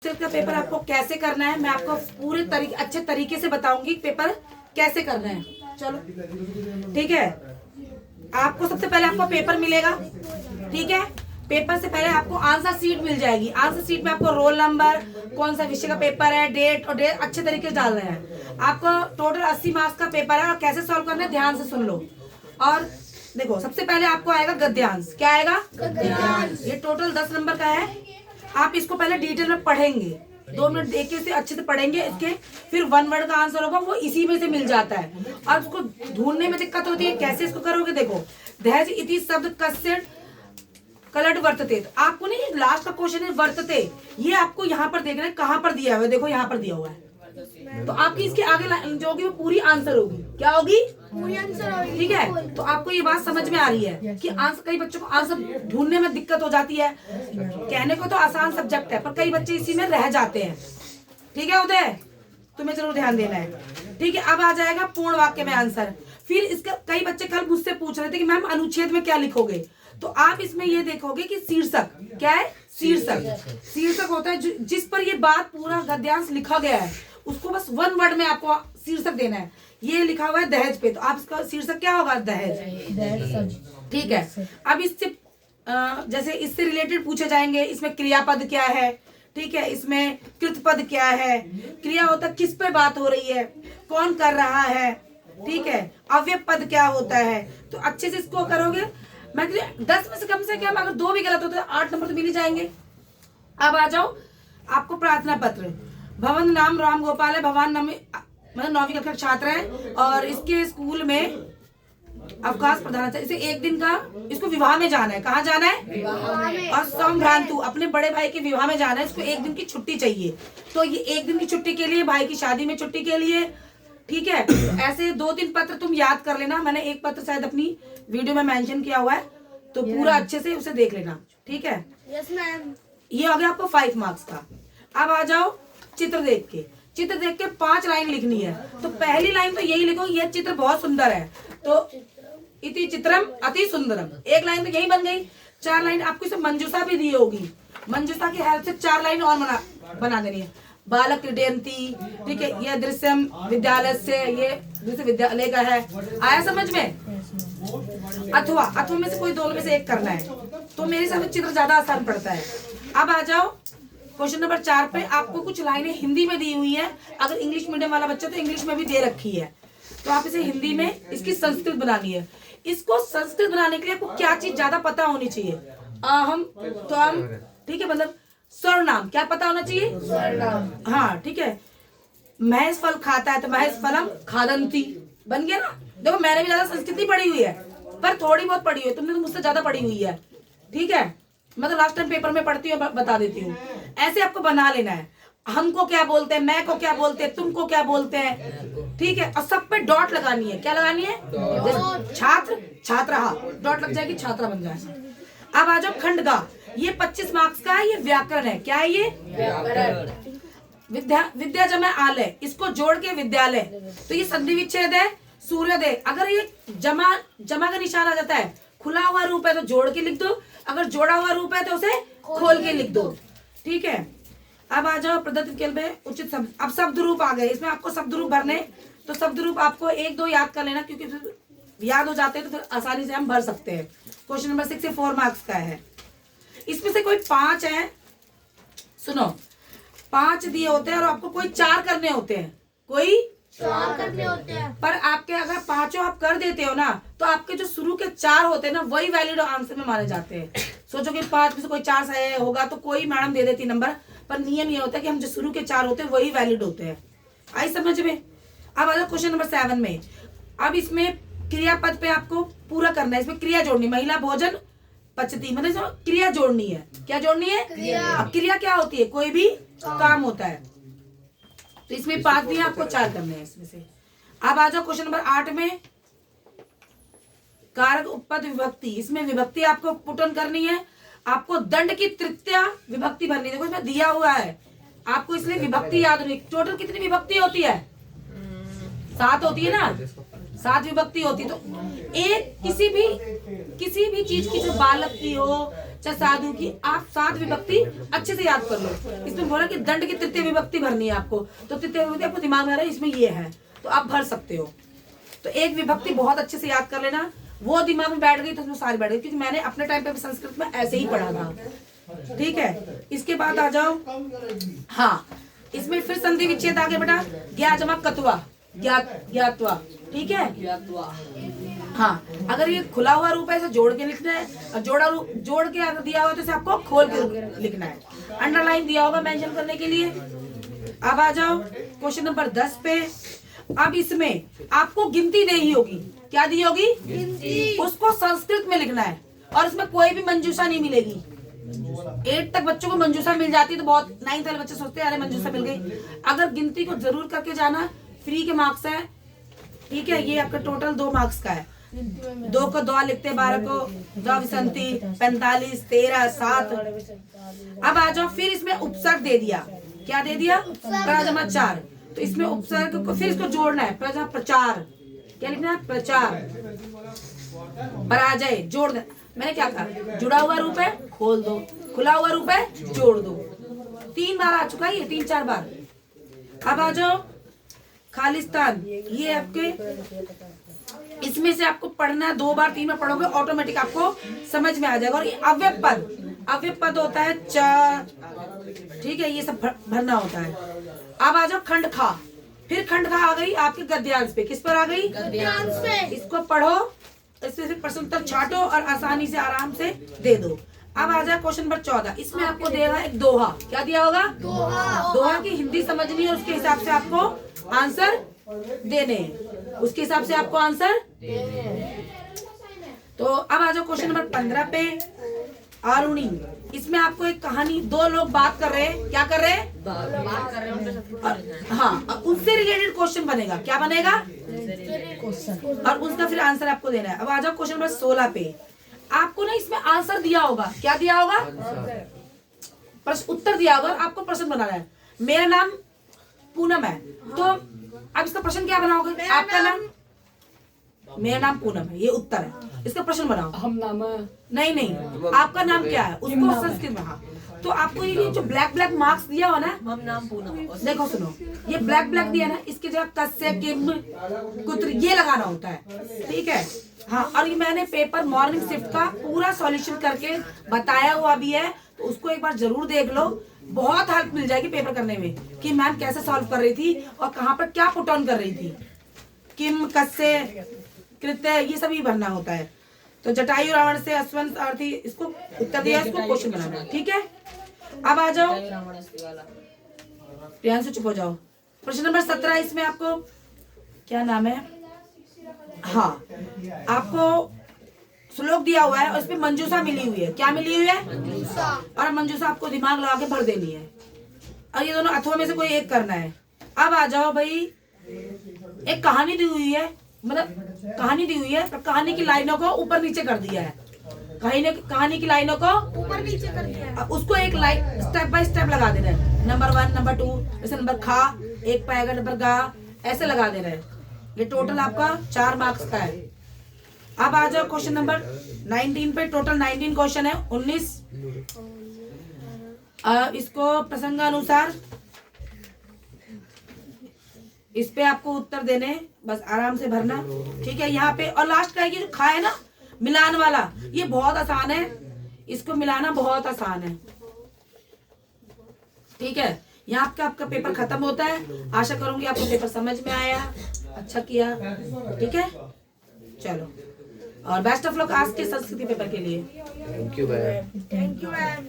संस्कृत का पेपर आपको कैसे करना है मैं आपको पूरे अच्छे तरीके से बताऊंगी पेपर कैसे करना है। चलो ठीक है, आपको सबसे पहले आपको पेपर मिलेगा। ठीक है, पेपर से पहले आपको आंसर शीट मिल जाएगी। आंसर शीट में आपको रोल नंबर, कौन सा विषय का पेपर है, डेट और डेट अच्छे तरीके से डालना है। आपको टोटल 80 मार्क्स का पेपर है और कैसे सॉल्व करना है ध्यान से सुन लो। और देखो सबसे पहले आपको आएगा गद्यांश। क्या आएगा? गद्यांश। ये टोटल 10 नंबर का है। आप इसको पहले डिटेल में पढ़ेंगे, 2 मिनट देख के इसे अच्छे से पढ़ेंगे। इसके फिर 1 वर्ड का आंसर होगा, वो इसी में से मिल जाता है। और उसको ढूंढने में दिक्कत होती है, कैसे इसको करोगे? देखो दहेज इति शब्द कस्य कलट वर्तते, तो आपको नहीं लास्ट का क्वेश्चन है वर्तते, ये आपको यहाँ पर देखना है कहाँ पर दिया हुआ है। देखो यहाँ पर दिया हुआ है, तो आपकी इसके आगे जो होगी वो पूरी आंसर होगी। क्या होगी? पूरी आंसर होगी। ठीक है, तो आपको ये बात समझ में आ रही है कि आंसर, कई बच्चों को आंसर ढूंढने में दिक्कत हो जाती है। कहने को तो आसान सब्जेक्ट है पर कई बच्चे इसी में रह जाते हैं। ठीक है उदय, तुम्हें जरूर ध्यान देना है। ठीक है, अब आ जाएगा पूर्ण वाक्य में आंसर। फिर इसका कई बच्चे कल मुझसे पूछ रहे थे कि मैम अनुच्छेद में क्या लिखोगे, तो आप इसमें ये देखोगे कि शीर्षक क्या है। शीर्षक होता है जिस पर ये बात पूरा गद्यांश लिखा गया है, उसको बस 1 वर्ड में आपको शीर्षक देना है। ये लिखा हुआ है दहेज पे, तो आप इसका शीर्षक क्या होगा? दहेज। ठीक है, अब इससे जैसे इससे रिलेटेड पूछे जाएंगे, इसमें क्रियापद क्या है, ठीक है, इसमें कृतपद क्या है, क्रिया होता किस पे बात हो रही है, कौन कर रहा है, ठीक है, अव्यय पद क्या होता है। तो अच्छे से इसको करोगे। मैं 10 में से कम अगर 2 भी गलत होते हैं 8 नंबर तो मिल ही जाएंगे। अब आ जाओ आपको प्रार्थना पत्र। भवन नाम राम गोपाल है, भगवान नाम मतलब 9वीं कक्षा छात्र है और इसके स्कूल में अवकाश प्रदान है। इसे 1 दिन का, इसको विवाह में जाना है। कहाँ जाना है? विवाह में। और सोमभ्रांतु अपने बड़े भाई के विवाह में जाना है, इसको 1 दिन की छुट्टी चाहिए। तो ये 1 दिन की छुट्टी के लिए, भाई की शादी में छुट्टी के लिए, ठीक है। तो ऐसे 2-3 पत्र तुम याद कर लेना। मैंने एक पत्र शायद अपनी वीडियो में मेंशन किया हुआ है, तो पूरा अच्छे से उसे देख लेना। ठीक है, यस मैम। ये हो गया आपको 5 मार्क्स का। अब आ जाओ चित्र देख के 5 लाइन लिखनी है। तो पहली लाइन तो यही लिखो, यह चित्र बहुत सुंदर है, तो इति चित्रम अति सुंदरम। 1 लाइन तो यही बन गई। 4 लाइन आपको इसे मंजूषा भी दी होगी, मंजूषा की हेल्प से 4 लाइन और बना देनी है। बालक क्रीडयन्ति, ठीक है, यह दृश्यम विद्यालय से, ये दूसरे विद्यालय का है। आया समझ में? अथवा में से कोई 2 में से एक करना है, तो मेरे हिसाब से चित्र ज्यादा आसान पड़ता है। अब आ जाओ क्वेश्चन नंबर 4 पे। आपको कुछ लाइनें हिंदी में दी हुई है, अगर इंग्लिश मीडियम वाला बच्चा तो इंग्लिश में भी दे रखी है, तो आप इसे हिंदी में इसकी संस्कृत बनानी है। इसको संस्कृत बनाने के लिए आपको क्या चीज ज्यादा पता होनी चाहिए? अहम, त्वम, ठीक है, मतलब सर्वनाम क्या पता होना चाहिए? सर्वनाम। हाँ ठीक है, महेश फल खाता है तो महेश फलम खादंती, बन गया ना। देखो मैंने भी ज्यादा संस्कृत नहीं पढ़ी हुई है, पर थोड़ी बहुत पढ़ी हुई है, तुमने तो मुझसे ज्यादा पढ़ी हुई है। ठीक है, मैं तो लास्ट टाइम पेपर में पढ़ती हूँ, बता देती हूँ। ऐसे आपको बना लेना है। हमको क्या बोलते हैं, मैं को क्या बोलते हैं, तुमको क्या बोलते हैं, ठीक है। और सब पे डॉट लगानी है। क्या लगानी है? छात्र छात्रा, डॉट लग जाएगी, छात्रा बन जाएगा। अब आ जाओ खंड का। ये 25 मार्क्स का है, ये व्याकरण है। क्या है ये? व्याकरण। विद्या जमा आलय, इसको जोड़ के विद्यालय, तो ये संधि विच्छेद है। सूर्योदय, अगर ये जमा का निशान आ जाता है, खुला हुआ रूप है तो जोड़ के लिख दो, अगर जोड़ा हुआ रूप है तो उसे खोल के लिख दो। ठीक है, अब आ जाओ प्रदत्त विकल्प में उचित शब्द। अब शब्द रूप आ गए, इसमें आपको शब्द रूप भरने, तो शब्द रूप आपको 1-2 याद कर लेना, क्योंकि याद हो जाते हैं तो फिर आसानी से हम भर सकते हैं। क्वेश्चन नंबर 6 से 4 मार्क्स का है। इसमें से कोई 5 है, सुनो, 5 दिए होते हैं और आपको कोई 4 करने होते हैं, कोई 4 करने होते हैं। पर आपके अगर 5 आप कर देते हो ना, तो आपके जो शुरू के 4 होते हैं ना, वही वैलिड आंसर में माने जाते हैं। सोचो कि 5 में से कोई 4 सही होगा तो कोई मैडम दे देती नंबर, पर नियम ये होता है कि हम जो शुरू के 4 होते हैं वही वैलिड होते हैं। आई समझ में? अब आ जाओ क्वेश्चन नंबर 7 में। अब इसमें क्रियापद पे आपको पूरा करना है। इसमें क्रिया जोड़नी, महिला भोजन पचती, मतलब क्रिया जोड़नी है। क्या जोड़नी है? अब क्रिया क्या होती है? कोई भी काम होता है। तो इसमें 5 दिए, आपको 4 करने हैं इसमें से। अब आ जाओ क्वेश्चन नंबर 8 में, कारक उपपद विभक्ति। इसमें विभक्ति आपको पुटन करनी है। आपको दंड की तृतीया विभक्ति भरनी है। देखो इसमें दिया हुआ है आपको, इसलिए विभक्ति याद होनी। टोटल कितनी विभक्ति होती है? 7 होती है ना, 7 विभक्ति होती है। तो एक किसी भी चीज की, जो बालक की हो चाहे साधु की, आप 7 विभक्ति अच्छे से याद कर लो। इसमें बोला कि दंड की तृतीय विभक्ति भरनी है आपको, तो तृतीय विभक्ति आपको दिमाग में आ रहा है इसमें ये है, तो आप भर सकते हो। तो एक विभक्ति बहुत अच्छे से याद कर लेना, वो दिमाग में बैठ गई तो उसमें सारी बैठ गई, क्योंकि मैंने अपने टाइम पे संस्कृत में ऐसे ही पढ़ा था। ठीक है, इसके बाद आ जाओ। हाँ, इसमें फिर संधि विच्छेद आगे बेटा, ज्ञा जमा कत्वा, ज्ञात्वा। ठीक है, हाँ, अगर ये खुला हुआ रूप है इसे जोड़ के लिखना है, और जोड़ के अगर दिया हुआ तो इसे आपको खोल के लिखना है। अंडरलाइन दिया होगा मेंशन करने के लिए। अब आ जाओ क्वेश्चन नंबर 10 पे। अब इसमें आपको गिनती दी ही होगी, क्या दी होगी? गिनती। उसको संस्कृत में लिखना है, और इसमें कोई भी मंजूषा नहीं मिलेगी। 8 तक बच्चों को मंजूषा मिल जाती है तो बहुत, 9th वाले बच्चे सोचते हैं अरे मंजूषा मिल गई। अगर गिनती को जरूर करके जाना, फ्री के मार्क्स है। ठीक है, ये आपका टोटल 2 मार्क्स का है। 2 को 2 लिखते, 12 को 2 विसंति, 45, 13, 7। अब आ जाओ, फिर इसमें उपसर्ग दे दिया, क्या दे दिया? प्रजमा 4। तो इसमें उपसर्ग को फिर इसको जोड़ना है, प्रजमा प्रचार, क्या लिखना है? प्रचार। पराजय जोड़ दे, मैंने क्या कहा? जुड़ा हुआ रूप है खोल दो, खुला हुआ रूप है जोड़ दो। 3 बार आ चुका है ये, 3-4 बार। अब आ जाओ खालिस्तान, ये आपके, इसमें से आपको पढ़ना है 2 बार 3 बार पढ़ोगे ऑटोमेटिक आपको समझ में आ जाएगा। और ये अव्यय पद होता है च। ठीक है, ये सब भरना होता है। अब आ जाओ खंड खा, फिर खंड खा आ गई आपके गद्यांश पे। किस पर आ गई? गद्यांश पे। इसको पढ़ो, इसमें से प्रश्न उत्तर छाटो और आसानी से आराम से दे दो। अब आ जाए क्वेश्चन नंबर 14। इसमें आपको देगा एक दोहा, क्या दिया होगा? दोहा की हिंदी समझनी है, उसके हिसाब से आपको आंसर देने हैं, उसके हिसाब से आपको आंसर। तो अब आ जाओ क्वेश्चन नंबर 15 पे। आरुणी, इसमें आपको एक कहानी, 2 लोग बात कर रहे हैं, क्या कर रहे हैं? बात कर रहे हैं। हाँ, उनसे रिलेटेड क्वेश्चन बनेगा, क्या बनेगा? और उसका फिर आंसर आपको देना है। अब आ जाओ क्वेश्चन नंबर 16 पे। आपको ना इसमें आंसर दिया होगा, क्या दिया होगा? प्रश्न उत्तर दिया होगा, आपको प्रश्न बनाना है। मेरा नाम पूनम है, तो अब इसका प्रश्न क्या बनाओगे? आपका नाम, मेरा नाम पूनम है, ये उत्तर है। इसका प्रश्न बनाओ। हम नाम नहीं, आपका नाम क्या है उसको संस्कृत में। हाँ, तो आपको ये जो ब्लैक मार्क्स दिया हो ना, हम नाम पूनम, देखो सुनो, ये ब्लैक दिया ना, इसके जगह कस्य किम कुत्र ये लगाना होता है। ठीक है, हाँ, और ये मैंने पेपर मॉर्निंग शिफ्ट का पूरा सॉल्यूशन करके बताया हुआ भी है, तो उसको एक बार जरूर देख लो, बहुत हेल्प मिल जाएगी पेपर करने में कि मैम कैसे सॉल्व कर रही थी और कहाँ पर क्या पुट ऑन कर रही थी। किम, कस्य, कृत्य, ये सभी भरना होता है। तो जटायु रावण से अश्वंत अर्थी, इसको उत्तर दिया, इसको क्वेश्चन बनाना। ठीक है, अब आ जाओ, प्रियांशु चुप हो जाओ। प्रश्न नंबर 17, इसमें आपको क्या नाम है? हाँ, आपको श्लोक दिया हुआ है और इसमें मंजूषा मिली हुई है, क्या मिली हुई है? मंजूषा। और मंजूषा आपको दिमाग लगा के भर देनी है, और ये दोनों अथवा में से कोई एक करना है। अब आ जाओ भाई, एक कहानी दी हुई है, मतलब कहानी दी हुई है, तो कहानी की लाइनों को ऊपर नीचे कर दिया है। कहानी की लाइनों को ऊपर नीचे कर दिया है। उसको एक लाइन स्टेप बाय स्टेप लगा देना है। नंबर 1, नंबर 2, जैसे नंबर खा, एक पाएगा, नंबर गा, ऐसे लगा देना है। ये टोटल आपका 4 मार्क्स का है। अब आ जाओ क्वेश्चन नंबर 19 पे। टोटल 19 क्वेश्चन है, 19। इसको प्रसंगानुसार इस पे आपको उत्तर देने, बस आराम से भरना। ठीक है, यहाँ पे और लास्ट का है कि जो खा है ना मिलान वाला, ये बहुत आसान है, इसको मिलाना बहुत आसान है। ठीक है, यहाँ पे आपका पेपर खत्म होता है। आशा करूंगी आपको पेपर समझ में आया, अच्छा किया। ठीक है, चलो, और बेस्ट ऑफ लक आज के संस्कृति पेपर के लिए। Thank you ma'am. Thank you ma'am.